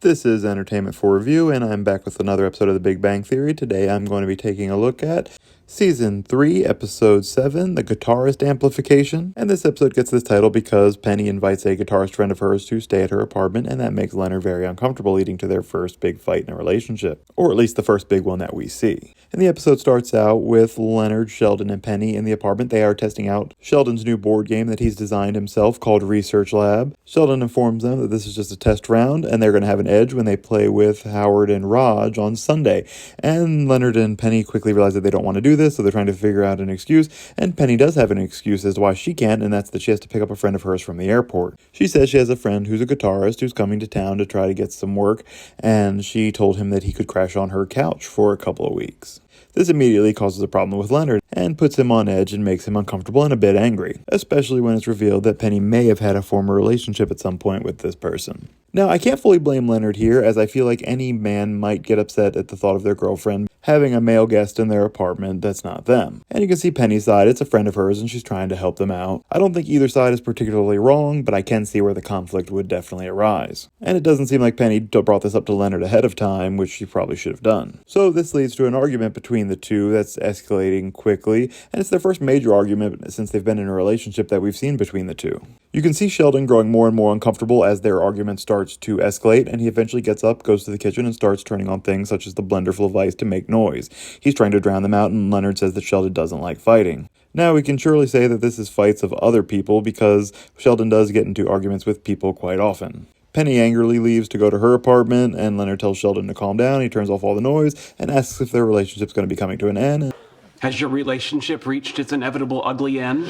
This is Entertainment for Review, and I'm back with another episode of The Big Bang Theory. Today I'm going to be taking a look at Season 3, Episode 7, The Guitarist Amplification. And this episode gets this title because Penny invites a guitarist friend of hers to stay at her apartment, and that makes Leonard very uncomfortable, leading to their first big fight in a relationship. Or at least the first big one that we see. And the episode starts out with Leonard, Sheldon, and Penny in the apartment. They are testing out Sheldon's new board game that he's designed himself called Research Lab. Sheldon informs them that this is just a test round, and they're going to have an edge when they play with Howard and Raj on Sunday. And Leonard and Penny quickly realize that they don't want to do this, so they're trying to figure out an excuse, and Penny does have an excuse as to why she can't, and that's that she has to pick up a friend of hers from the airport. She says she has a friend who's a guitarist who's coming to town to try to get some work, and she told him that he could crash on her couch for a couple of weeks. This immediately causes a problem with Leonard and puts him on edge and makes him uncomfortable and a bit angry, especially when it's revealed that Penny may have had a former relationship at some point with this person. Now, I can't fully blame Leonard here, as I feel like any man might get upset at the thought of their girlfriend having a male guest in their apartment that's not them. And you can see Penny's side, it's a friend of hers and she's trying to help them out. I don't think either side is particularly wrong, but I can see where the conflict would definitely arise. And it doesn't seem like Penny brought this up to Leonard ahead of time, which she probably should have done. So this leads to an argument between the two that's escalating quickly, and it's their first major argument since they've been in a relationship that we've seen between the two. You can see Sheldon growing more and more uncomfortable as their argument starts to escalate, and he eventually gets up, goes to the kitchen, and starts turning on things such as the blender full of ice to make noise. He's trying to drown them out, and Leonard says that Sheldon doesn't like fighting. Now, we can surely say that this is fights of other people because Sheldon does get into arguments with people quite often. Penny angrily leaves to go to her apartment, and Leonard tells Sheldon to calm down. He turns off all the noise and asks if their relationship's going to be coming to an end. Has your relationship reached its inevitable ugly end?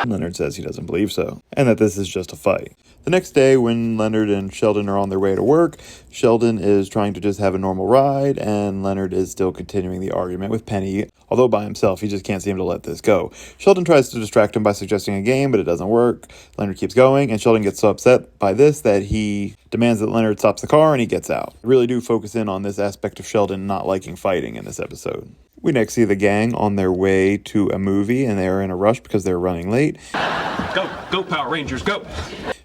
Leonard says he doesn't believe so, and that this is just a fight. The next day, when Leonard and Sheldon are on their way to work, Sheldon is trying to just have a normal ride, and Leonard is still continuing the argument with Penny. Although by himself, he just can't seem to let this go. Sheldon tries to distract him by suggesting a game, but it doesn't work. Leonard keeps going, and Sheldon gets so upset by this that he demands that Leonard stops the car, and he gets out. I really do focus in on this aspect of Sheldon not liking fighting in this episode. We next see the gang on their way to a movie, and they are in a rush because they're running late. Go Power Rangers, go!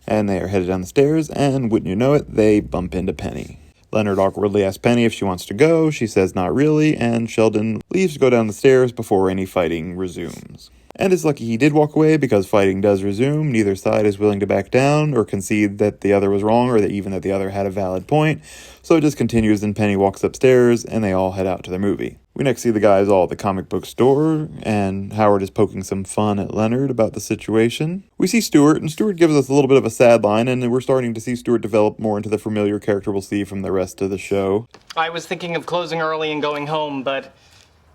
And they are headed down the stairs, and wouldn't you know it, they bump into Penny. Leonard awkwardly asks Penny if she wants to go. She says not really, and Sheldon leaves to go down the stairs before any fighting resumes. And it's lucky he did walk away because fighting does resume. Neither side is willing to back down or concede that the other was wrong or that even that the other had a valid point. So it just continues, and Penny walks upstairs and they all head out to their movie. We next see the guys all at the comic book store, and Howard is poking some fun at Leonard about the situation. We see Stuart, and Stuart gives us a little bit of a sad line, and we're starting to see Stuart develop more into the familiar character we'll see from the rest of the show. I was thinking of closing early and going home, but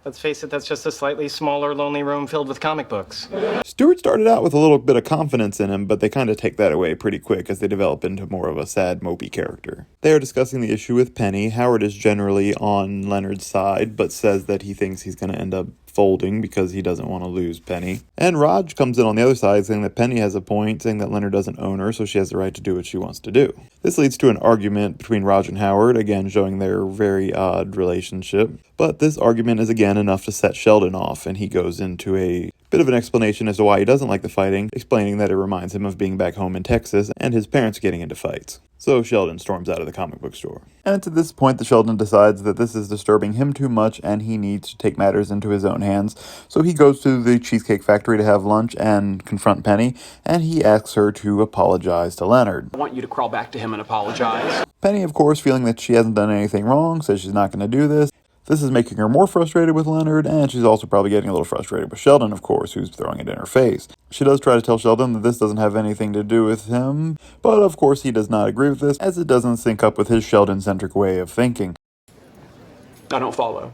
let's face it, that's just a slightly smaller, lonely room filled with comic books. Stuart started out with a little bit of confidence in him, but they kind of take that away pretty quick as they develop into more of a sad, mopey character. They are discussing the issue with Penny. Howard is generally on Leonard's side, but says that he thinks he's going to end up folding because he doesn't want to lose Penny. And Raj comes in on the other side saying that Penny has a point, saying that Leonard doesn't own her, so she has the right to do what she wants to do. This leads to an argument between Raj and Howard, again showing their very odd relationship. But this argument is again enough to set Sheldon off, and he goes into a bit of an explanation as to why he doesn't like the fighting, explaining that it reminds him of being back home in Texas and his parents getting into fights. So Sheldon storms out of the comic book store. And it's at this point that Sheldon decides that this is disturbing him too much and he needs to take matters into his own hands. So he goes to the Cheesecake Factory to have lunch and confront Penny, and he asks her to apologize to Leonard. I want you to crawl back to him and apologize. Penny, of course, feeling that she hasn't done anything wrong, says she's not going to do this. This is making her more frustrated with Leonard, and she's also probably getting a little frustrated with Sheldon, of course, who's throwing it in her face. She does try to tell Sheldon that this doesn't have anything to do with him, but of course he does not agree with this, as it doesn't sync up with his Sheldon-centric way of thinking. I don't follow.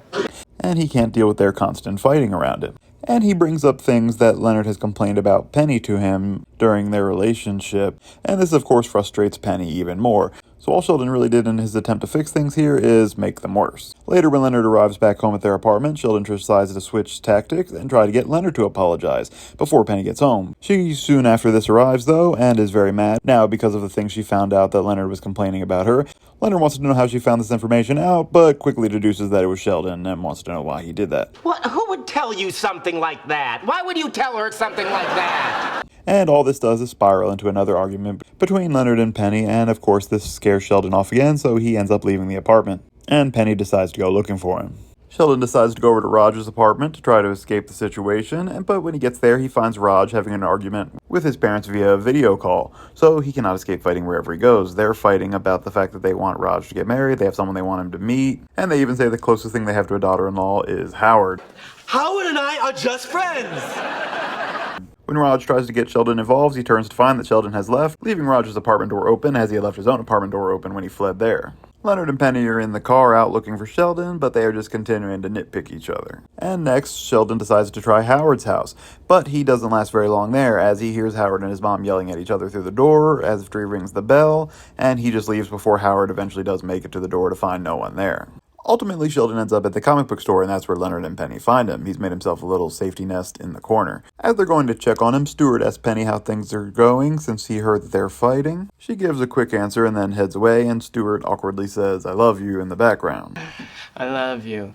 And he can't deal with their constant fighting around him. And he brings up things that Leonard has complained about Penny to him during their relationship, and this of course frustrates Penny even more. So all Sheldon really did in his attempt to fix things here is make them worse. Later, when Leonard arrives back home at their apartment, Sheldon decides to switch tactics and try to get Leonard to apologize before Penny gets home. She soon after this arrives, though, and is very mad now because of the things she found out that Leonard was complaining about her. Leonard wants to know how she found this information out, but quickly deduces that it was Sheldon and wants to know why he did that. What? Who would tell you something like that? Why would you tell her something like that? And all this does is spiral into another argument between Leonard and Penny, and of course this scares Sheldon off again, so he ends up leaving the apartment. And Penny decides to go looking for him. Sheldon decides to go over to Raj's apartment to try to escape the situation, but when he gets there, he finds Raj having an argument with his parents via video call, so he cannot escape fighting wherever he goes. They're fighting about the fact that they want Raj to get married, they have someone they want him to meet, and they even say the closest thing they have to a daughter-in-law is Howard. Howard and I are just friends! When Raj tries to get Sheldon involved, he turns to find that Sheldon has left, leaving Raj's apartment door open as he had left his own apartment door open when he fled there. Leonard and Penny are in the car out looking for Sheldon, but they are just continuing to nitpick each other. And next, Sheldon decides to try Howard's house, but he doesn't last very long there as he hears Howard and his mom yelling at each other through the door as if he rings the bell, and he just leaves before Howard eventually does make it to the door to find no one there. Ultimately, Sheldon ends up at the comic book store, and that's where Leonard and Penny find him. He's made himself a little safety nest in the corner. As they're going to check on him, Stuart asks Penny how things are going since he heard that they're fighting. She gives a quick answer and then heads away, and Stuart awkwardly says, "I love you," in the background. I love you.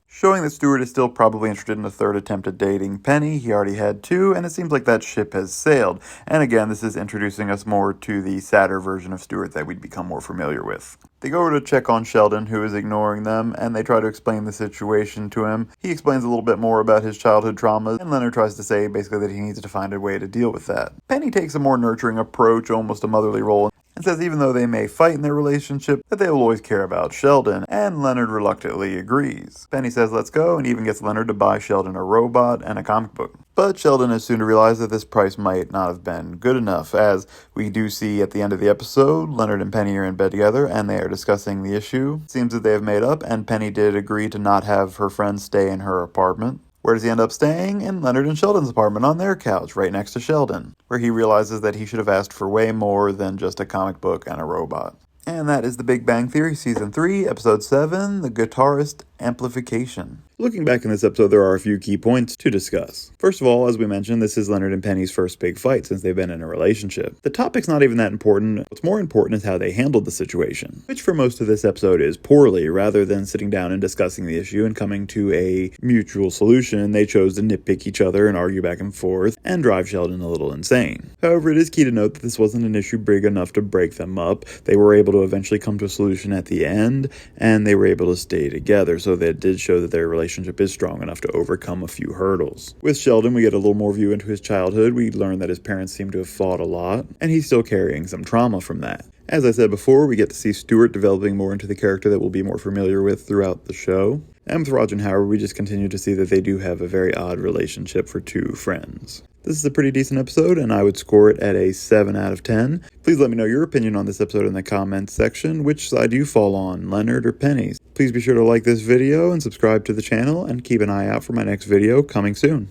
Showing that Stuart is still probably interested in a third attempt at dating Penny. He already had two, and it seems like that ship has sailed. And again, this is introducing us more to the sadder version of Stuart that we'd become more familiar with. They go over to check on Sheldon, who is ignoring them, and they try to explain the situation to him. He explains a little bit more about his childhood traumas, and Leonard tries to say basically that he needs to find a way to deal with that. Penny takes a more nurturing approach, almost a motherly role, and says even though they may fight in their relationship, that they will always care about Sheldon, and Leonard reluctantly agrees. Penny says let's go, and even gets Leonard to buy Sheldon a robot and a comic book. But Sheldon is soon to realize that this price might not have been good enough, as we do see at the end of the episode, Leonard and Penny are in bed together, and they are discussing the issue. It seems that they have made up, and Penny did agree to not have her friends stay in her apartment. Where does he end up staying? In Leonard and Sheldon's apartment on their couch, right next to Sheldon, where he realizes that he should have asked for way more than just a comic book and a robot. And that is The Big Bang Theory, Season 3, Episode 7, The Guitarist, Amplification. Looking back in this episode, there are a few key points to discuss. First of all, as we mentioned, this is Leonard and Penny's first big fight since they've been in a relationship. The topic's not even that important. What's more important is how they handled the situation, which for most of this episode is poorly. Rather than sitting down and discussing the issue and coming to a mutual solution, they chose to nitpick each other and argue back and forth and drive Sheldon a little insane. However, it is key to note that this wasn't an issue big enough to break them up. They were able to eventually come to a solution at the end, and they were able to stay together, so that did show that their relationship is strong enough to overcome a few hurdles. With Sheldon, we get a little more view into his childhood. We learn that his parents seem to have fought a lot, and he's still carrying some trauma from that. As I said before, we get to see Stuart developing more into the character that we'll be more familiar with throughout the show. And with Raj and Howard, we just continue to see that they do have a very odd relationship for two friends. This is a pretty decent episode, and I would score it at a 7 out of 10. Please let me know your opinion on this episode in the comments section. Which side do you fall on, Leonard or Penny? Please be sure to like this video and subscribe to the channel, and keep an eye out for my next video coming soon.